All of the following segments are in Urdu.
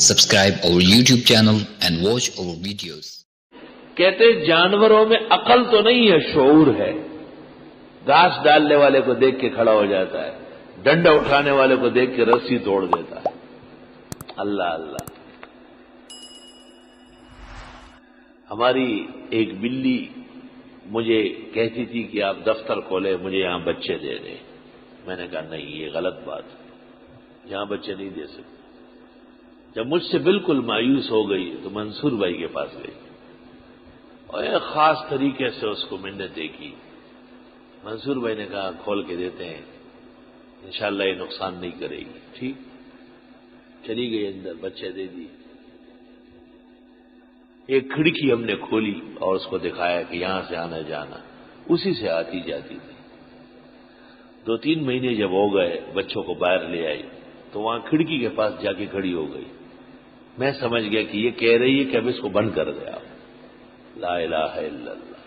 subscribe our YouTube channel and watch our videos. کہتے جانوروں میں عقل تو نہیں ہے، شعور ہے. گھاس ڈالنے والے کو دیکھ کے کھڑا ہو جاتا ہے، ڈنڈا اٹھانے والے کو دیکھ کے رسی توڑ دیتا ہے. اللہ اللہ. ہماری ایک بلی مجھے کہتی تھی کہ آپ دفتر کھولے، مجھے یہاں بچے دے دیں. میں نے کہا نہیں، یہ غلط بات ہے، یہاں بچے نہیں دے سکتے. جب مجھ سے بالکل مایوس ہو گئی تو منصور بھائی کے پاس گئی اور ایک خاص طریقے سے اس کو منتیں کی. منصور بھائی نے کہا کھول کے دیتے ہیں، انشاءاللہ یہ نقصان نہیں کرے گی. ٹھیک. چلی گئی اندر، بچے دے دی. ایک کھڑکی ہم نے کھولی اور اس کو دکھایا کہ یہاں سے آنا جانا، اسی سے آتی جاتی تھی. 2-3 مہینے جب ہو گئے، بچوں کو باہر لے آئی تو وہاں کھڑکی کے پاس جا کے کھڑی ہو گئی. میں سمجھ گیا کہ یہ کہہ رہی ہے کہ اب اس کو بند کر دے آپ. لا الہ الا اللہ.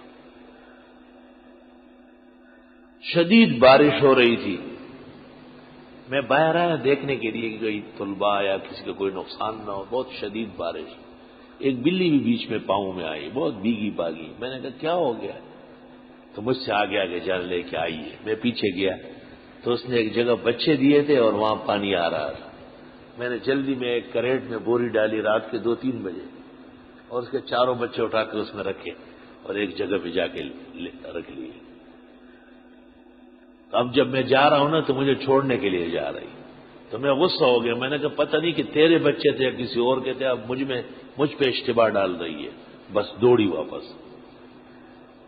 شدید بارش ہو رہی تھی. میں باہر آیا دیکھنے کے لیے کہ کوئی طلباء یا کسی کا کوئی نقصان نہ ہو. بہت شدید بارش. ایک بلی بھی بیچ میں پاؤں میں آئی، بہت بھیگی باگی. میں نے کہا کیا ہو گیا؟ تو مجھ سے آگے آگے جان لے کے آئیے. میں پیچھے گیا تو اس نے ایک جگہ بچے دیے تھے اور وہاں پانی آ رہا تھا. میں نے جلدی میں ایک کریٹ میں بوری ڈالی رات کے 2-3 بجے اور اس کے 4 بچے اٹھا کے اس میں رکھے اور ایک جگہ پہ جا کے رکھ لیے. اب جب میں جا رہا ہوں نا تو مجھے چھوڑنے کے لیے جا رہی، تو میں غصہ ہو گیا. میں نے کہا پتہ نہیں کہ تیرے بچے تھے یا کسی اور کے تھے، اب مجھ پہ اشتباہ ڈال رہی ہے. بس دوڑی واپس.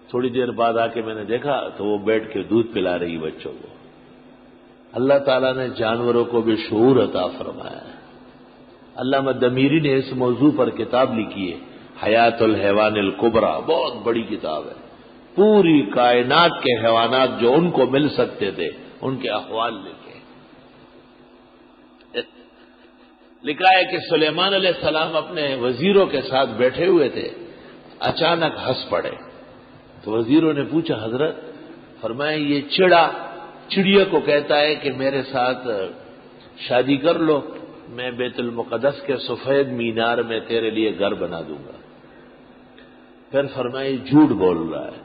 تھوڑی دیر بعد آ کے میں نے دیکھا تو وہ بیٹھ کے دودھ پلا رہی بچوں کو. اللہ تعالیٰ نے جانوروں کو بھی شعور عطا فرمایا ہے. علامہ دمیری نے اس موضوع پر کتاب لکھی ہے، حیات الحیوان الکبریٰ. بہت بڑی کتاب ہے. پوری کائنات کے حیوانات جو ان کو مل سکتے تھے ان کے احوال لکھے. لکھا ہے کہ سلیمان علیہ السلام اپنے وزیروں کے ساتھ بیٹھے ہوئے تھے، اچانک ہنس پڑے. تو وزیروں نے پوچھا حضرت، فرمایا یہ چڑیا کو کہتا ہے کہ میرے ساتھ شادی کر لو، میں بیت المقدس کے سفید مینار میں تیرے لیے گھر بنا دوں گا. پھر فرمایا جھوٹ بول رہا ہے،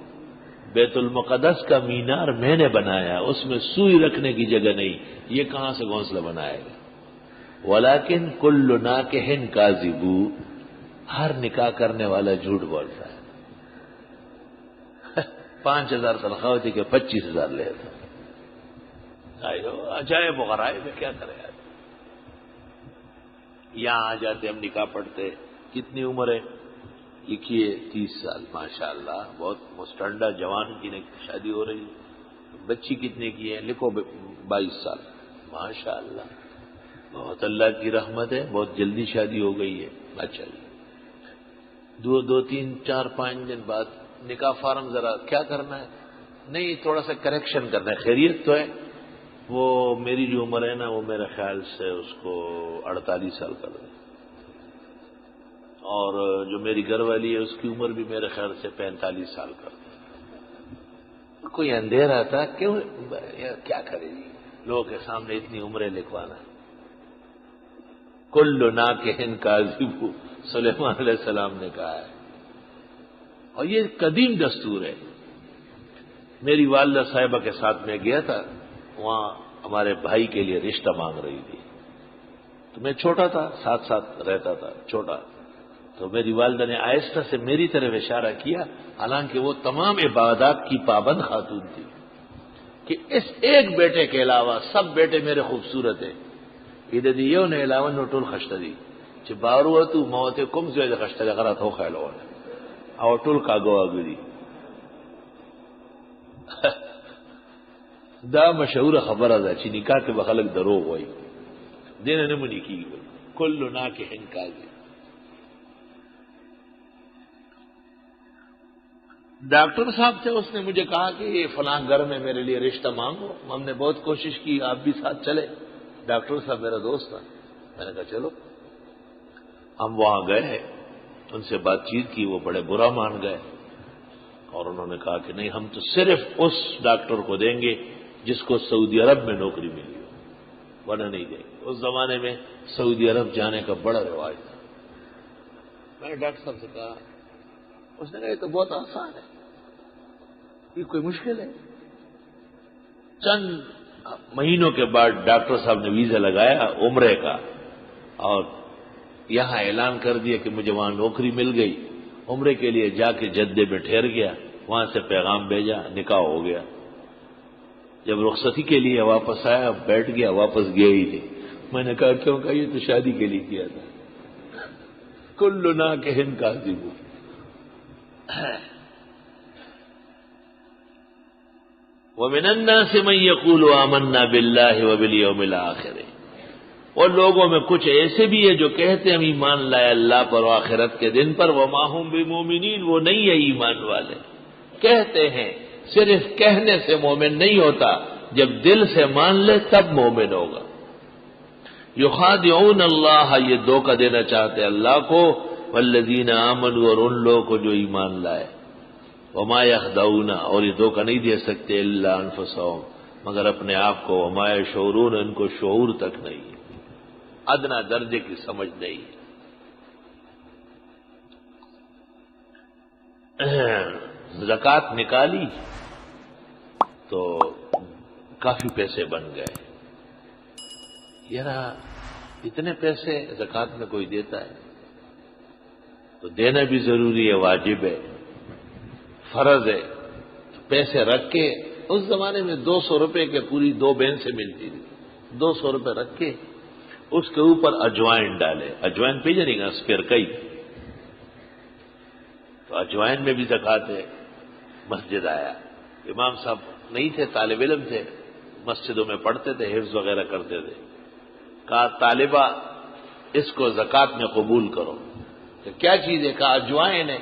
بیت المقدس کا مینار میں نے بنایا، اس میں سوئی رکھنے کی جگہ نہیں، یہ کہاں سے گھونسلہ بنائے گا. ولیکن کل ناکح کاذب، ہر نکاح کرنے والا جھوٹ بول رہا ہے. 5,000 تنخواہ ہوتی کہ 25,000 لے تھا. عجائب و غرائب میں کیا کرے آج. یہاں آ جاتے ہم نکاح پڑھتے. کتنی عمر ہے؟ لکھیے 30 سال. ماشاءاللہ بہت مستنڈا جوان کی شادی ہو رہی ہے. بچی کتنے کی ہے؟ لکھو 22 سال. ماشاءاللہ بہت اللہ کی رحمت ہے، بہت جلدی شادی ہو گئی ہے. اچھا جی. 2-3-4-5 دن بعد نکاح فارم ذرا کیا کرنا ہے؟ نہیں تھوڑا سا کریکشن کرنا ہے. خیریت تو ہے؟ وہ میری جو عمر ہے نا وہ میرے خیال سے اس کو 48 سال کر دیں، اور جو میری گھر والی ہے اس کی عمر بھی میرے خیال سے 45 سال کر دیں. کوئی اندھیرا تھا کیوں؟ کیا کرے گی لوگوں کے سامنے اتنی عمریں لکھوانا. کل ناکح کاذب سلیمان علیہ السلام نے کہا ہے، اور یہ قدیم دستور ہے. میری والدہ صاحبہ کے ساتھ میں گیا تھا، وہاں ہمارے بھائی کے لیے رشتہ مانگ رہی تھی. تو میں چھوٹا تھا، ساتھ رہتا تھا چھوٹا. تو میری والدہ نے آہستہ سے میری طرف اشارہ کیا، حالانکہ وہ تمام عبادات کی پابند خاتون تھی، کہ اس ایک بیٹے کے علاوہ سب بیٹے میرے خوبصورت ہیں. ادھر یہ نے علاوہ نوٹول خشتدی چې بارو تو موت کوم زیاده خشتدی غلط هو خیال وره او ټول کاغو اګری. دا مشهور خبره ده چې نکاح کې بخلک دروغ وایي، دین نه مونږ کیږي. کل ناکح کاذب. ڈاکٹر صاحب تھے، اس نے مجھے کہا کہ یہ فلاں گھر میں میرے لیے رشتہ مانگو. ہم نے بہت کوشش کی، آپ بھی ساتھ چلے. ڈاکٹر صاحب میرا دوست تھا. میں نے کہا چلو. ہم وہاں گئے، ان سے بات چیت کی، وہ بڑے برا مان گئے اور انہوں نے کہا کہ نہیں، ہم تو صرف اس ڈاکٹر کو دیں گے جس کو سعودی عرب میں نوکری ملی ہو. ورنہ نہیں دیں گے۔ اس زمانے میں سعودی عرب جانے کا بڑا رواج تھا۔ میں نے ڈاکٹر صاحب سے کہا، اس نے کہا یہ تو بہت آسان ہے، یہ کوئی مشکل ہے۔ چند مہینوں کے بعد ڈاکٹر صاحب نے ویزا لگایا عمرے کا، اور یہاں اعلان کر دیا کہ مجھے وہاں نوکری مل گئی۔ عمرے کے لیے جا کے جدے میں ٹھہر گیا، وہاں سے پیغام بھیجا، نکاح ہو گیا۔ جب رخصتی کے لیے واپس آیا، بیٹھ گیا، واپس گیا ہی نہیں۔ میں نے کہا کیوں؟ کہا یہ تو شادی کے لیے کیا تھا۔ کل ناکح کاذب۔ وَمِنَ النَّاسِ مَن يَقُولُ آمَنَّا بِاللَّهِ وَبِالْيَوْمِ الْآخِرِ، اور لوگوں میں کچھ ایسے بھی ہیں جو کہتے ہیں ہم ایمان لائے اللہ پر و آخرت کے دن پر، وَمَا هُم بِمُؤْمِنِينَ، وہ نہیں ہے ایمان والے، کہتے ہیں، صرف کہنے سے مومن نہیں ہوتا، جب دل سے مان لے تب مومن ہوگا۔ یخادعون اللہ، یہ دھوکہ دینا چاہتے اللہ کو، والذین آمنوا، اور ان لوگوں کو جو ایمان لائے، وما یخدعون، اور یہ دھوکہ نہیں دے سکتے الا انفسهم، مگر اپنے آپ کو، وما یشعرون، ان کو شعور تک نہیں، ادنا درجے کی سمجھ نہیں۔ زکوٰۃ نکالی تو کافی پیسے بن گئے۔ یار اتنے پیسے زکوٰۃ میں کوئی دیتا ہے تو دینا بھی ضروری ہے، واجب ہے، فرض ہے۔ پیسے رکھ کے، اس زمانے میں 200 روپے کے پوری 2 بین سے ملتی تھی، 200 روپے رکھ کے اس کے اوپر اجوائن ڈالے۔ اجوائن پی جائے گا اسپیر کئی، تو اجوائن میں بھی زکوٰۃ ہے۔ مسجد آیا، امام صاحب نہیں تھے، طالب علم تھے، مسجدوں میں پڑھتے تھے، حفظ وغیرہ کرتے تھے۔ کہا طالبہ اس کو زکوٰۃ میں قبول کرو۔ کہ کیا چیز ہے؟ کہا اجوائن ہے۔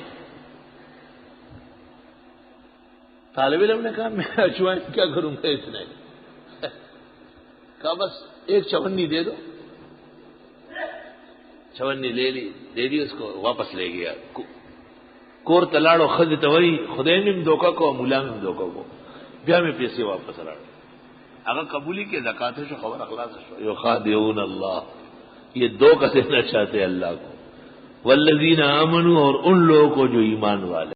طالب علم نے کہا میں اجوائن کیا کروں گا اس نے؟ کہا بس ایک چونی دے دو۔ چونی لے لی، دے دی، اس کو واپس لے گیا۔ کور تلاڑو خد توئی خدینم دھوکا کو ملانم دھوکا کو، بیا میں پیسے واپس لاڑو۔ اگر قبولی کے زکوٰۃ شو خبر اخلاص شو، یخادعون اللہ، یہ دھوکہ دینا چاہتے اللہ کو، والذین آمنوا، اور ان لوگوں کو جو ایمان والے۔